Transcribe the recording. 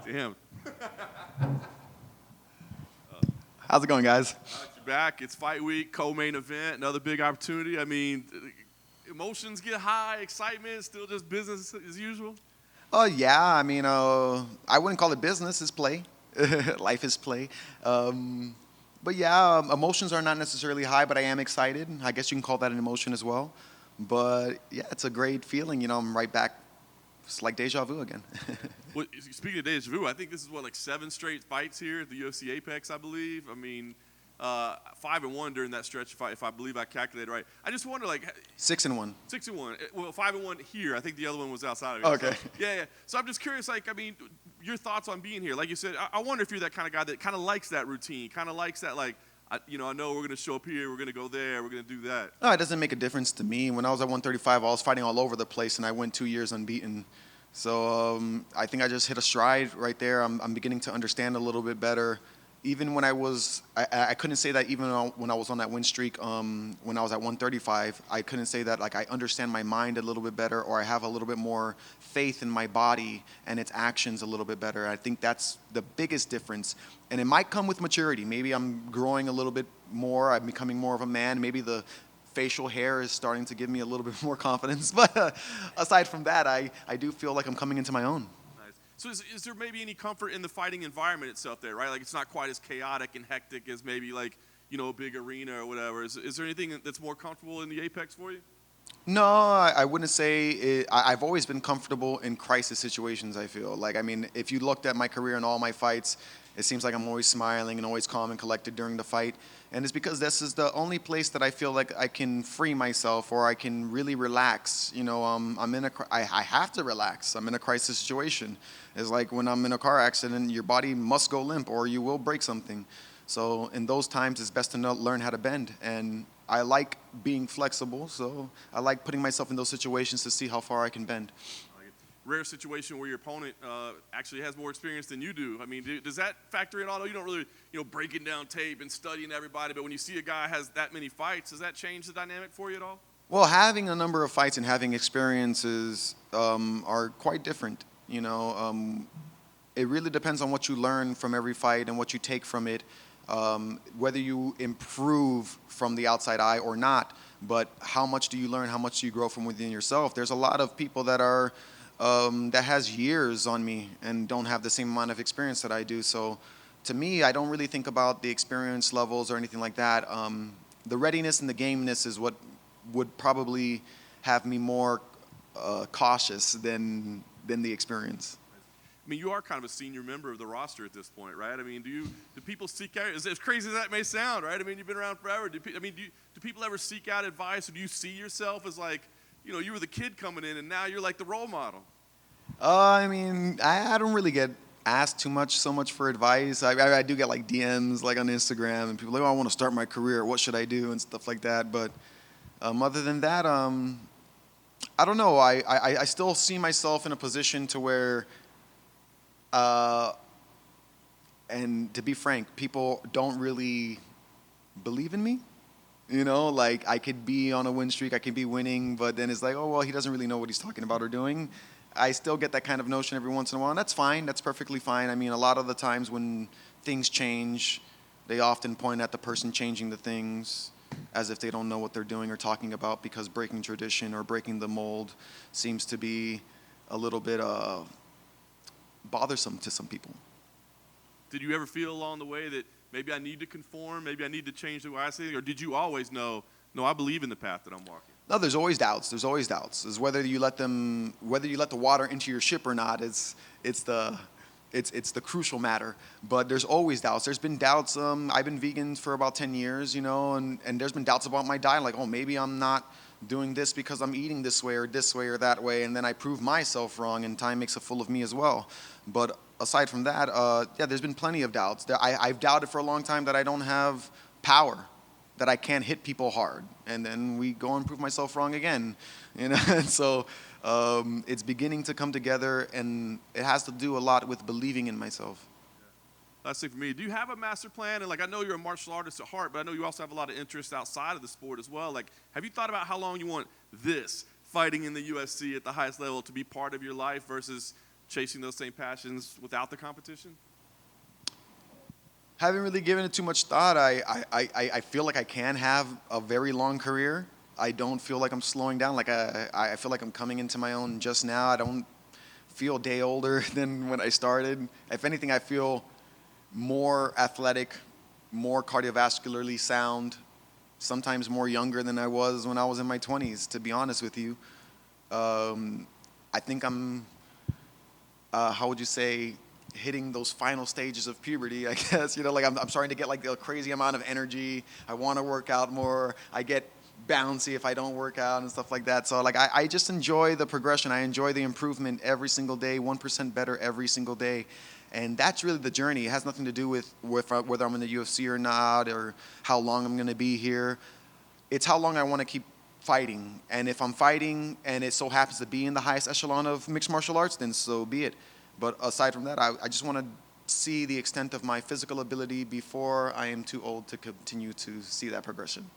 Damn. How's it going, guys? Got you back. It's fight week, co-main event, another big opportunity. I mean, emotions get high, excitement, still just business as usual. Oh yeah, I mean, I wouldn't call it business. It's play. Life is play. But yeah, emotions are not necessarily high, but I am excited. I guess you can call that an emotion as well. But yeah, it's a great feeling. I'm right back. It's like deja vu again. Well, speaking of deja vu, I think this is what, like 7 straight fights here at the UFC Apex, I believe. I mean, 5-1 during that stretch, if I believe I calculated right. I just wonder, like 6-1. 6-1. Well, 5-1 here. I think the other one was outside of it. Okay. So, yeah. So I'm just curious, like, I mean, your thoughts on being here. Like you said, I wonder if you're that kind of guy that kind of likes that routine, kind of likes that, like, I know we're going to show up here, we're going to go there, we're going to do that. No, it doesn't make a difference to me. When I was at 135, I was fighting all over the place, and I went 2 years unbeaten. So I think I just hit a stride right there. I'm beginning to understand a little bit better. Even when I couldn't say that even when I was on that win streak, when I was at 135, I couldn't say that like I understand my mind a little bit better, or I have a little bit more faith in my body and its actions a little bit better. I think that's the biggest difference. And it might come with maturity. Maybe I'm growing a little bit more. I'm becoming more of a man. Maybe the facial hair is starting to give me a little bit more confidence. But aside from that, I do feel like I'm coming into my own. Nice. So is there maybe any comfort in the fighting environment itself there, right? Like it's not quite as chaotic and hectic as maybe like, a big arena or whatever. Is there anything that's more comfortable in the Apex for you? No, I wouldn't say it. I've always been comfortable in crisis situations, I feel. Like, I mean, if you looked at my career and all my fights, it seems like I'm always smiling and always calm and collected during the fight. And it's because this is the only place that I feel like I can free myself or I can really relax. I have to relax. I'm in a crisis situation. It's like when I'm in a car accident, your body must go limp or you will break something. So in those times, it's best to learn how to bend. And I like being flexible, so I like putting myself in those situations to see how far I can bend. Like rare situation where your opponent actually has more experience than you do. I mean, does that factor in? Although you don't really, breaking down tape and studying everybody, but when you see a guy has that many fights, does that change the dynamic for you at all? Well, having a number of fights and having experiences are quite different. It really depends on what you learn from every fight and what you take from it. Whether you improve from the outside eye or not, but how much do you learn? How much do you grow from within yourself? There's a lot of people that are that has years on me and don't have the same amount of experience that I do. So, to me, I don't really think about the experience levels or anything like that. The readiness and the gameness is what would probably have me more cautious than the experience. I mean, you are kind of a senior member of the roster at this point, right? I mean, do people seek out, as crazy as that may sound, right? I mean, you've been around forever. Do people ever seek out advice, or do you see yourself as like, you were the kid coming in, and now you're like the role model? I mean, I don't really get asked so much for advice. I do get like DMs like on Instagram, and people are like, oh, I want to start my career. What should I do? And stuff like that. But other than that, I don't know. I still see myself in a position to where and to be frank, people don't really believe in me. Like I could be on a win streak, I could be winning, but then it's like, oh, well, he doesn't really know what he's talking about or doing. I still get that kind of notion every once in a while, and that's fine. That's perfectly fine. I mean, a lot of the times when things change, they often point at the person changing the things as if they don't know what they're doing or talking about because breaking tradition or breaking the mold seems to be a little bit bothersome to some people. Did you ever feel along the way that maybe I need to conform, maybe I need to change the way I say it, or did you always know, no, I believe in the path that I'm walking? No, there's always doubts. There's always doubts. It's whether you let the water into your ship or not. It's the crucial matter. But there's always doubts. There's been doubts. I've been vegan for about 10 years, and there's been doubts about my diet. Like, oh, maybe I'm not doing this because I'm eating this way or that way, and then I prove myself wrong, and time makes a fool of me as well. But aside from that, yeah, there's been plenty of doubts. I've doubted for a long time that I don't have power, that I can't hit people hard, and then we go and prove myself wrong again. And so it's beginning to come together, and it has to do a lot with believing in myself. Last thing for me, do you have a master plan? And like, I know you're a martial artist at heart, but I know you also have a lot of interest outside of the sport as well. Like, have you thought about how long you want this fighting in the UFC at the highest level to be part of your life versus chasing those same passions without the competition? Haven't really given it too much thought. I feel like I can have a very long career. I don't feel like I'm slowing down. Like I feel like I'm coming into my own just now. I don't feel a day older than when I started. If anything, I feel more athletic, more cardiovascularly sound, sometimes more younger than I was when I was in my 20s, to be honest with you. I think I'm, how would you say, hitting those final stages of puberty, I guess. Like I'm starting to get like a crazy amount of energy. I want to work out more. I get bouncy if I don't work out and stuff like that. So like I just enjoy the progression. I enjoy the improvement every single day, 1% better every single day. And that's really the journey. It has nothing to do with whether I'm in the UFC or not, or how long I'm going to be here. It's how long I want to keep fighting. And if I'm fighting and it so happens to be in the highest echelon of mixed martial arts, then so be it. But aside from that, I just want to see the extent of my physical ability before I am too old to continue to see that progression.